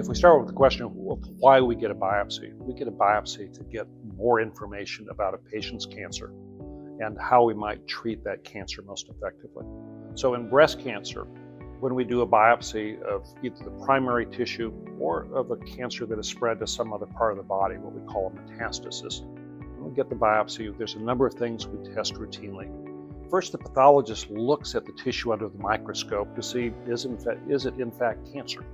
we start with the question of why we get a biopsy, we get a biopsy to get more information about a patient's cancer and how we might treat that cancer most effectively. So in breast cancer, when we do a biopsy of either the primary tissue or of a cancer that has spread to some other part of the body, what we call a metastasis, when we get the biopsy, there's a number of things we test routinely. First, the pathologist looks at the tissue under the microscope to see is it in fact cancer?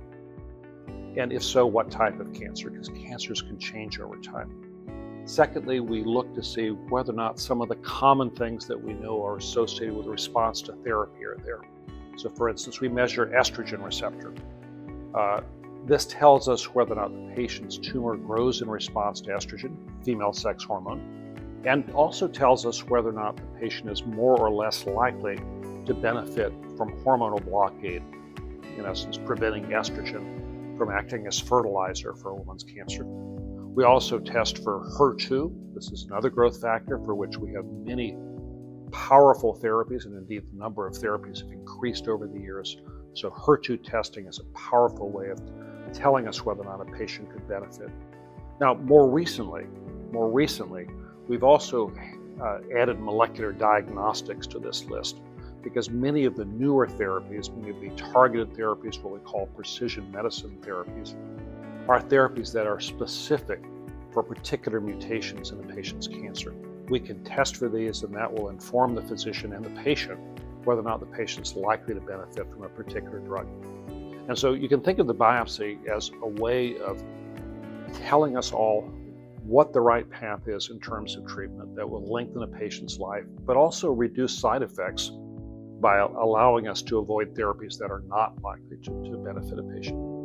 And if so, what type of cancer? Because cancers can change over time. Secondly, we look to see whether or not some of the common things that we know are associated with response to therapy are there. So for instance, we measure estrogen receptor. This tells us whether or not the patient's tumor grows in response to estrogen, female sex hormone, and also tells us whether or not the patient is more or less likely to benefit from hormonal blockade, in essence, preventing estrogen from acting as fertilizer for a woman's cancer. We also test for HER2. This is another growth factor for which we have many powerful therapies, and indeed the number of therapies have increased over the years. So HER2 testing is a powerful way of telling us whether or not a patient could benefit. Now, more recently, we've also added molecular diagnostics to this list, because many of the newer therapies, many of the targeted therapies, what we call precision medicine therapies, are therapies that are specific for particular mutations in a patient's cancer. We can test for these, and that will inform the physician and the patient whether or not the patient's likely to benefit from a particular drug. And so you can think of the biopsy as a way of telling us all what the right path is in terms of treatment that will lengthen a patient's life, but also reduce side effects by allowing us to avoid therapies that are not likely to benefit a patient.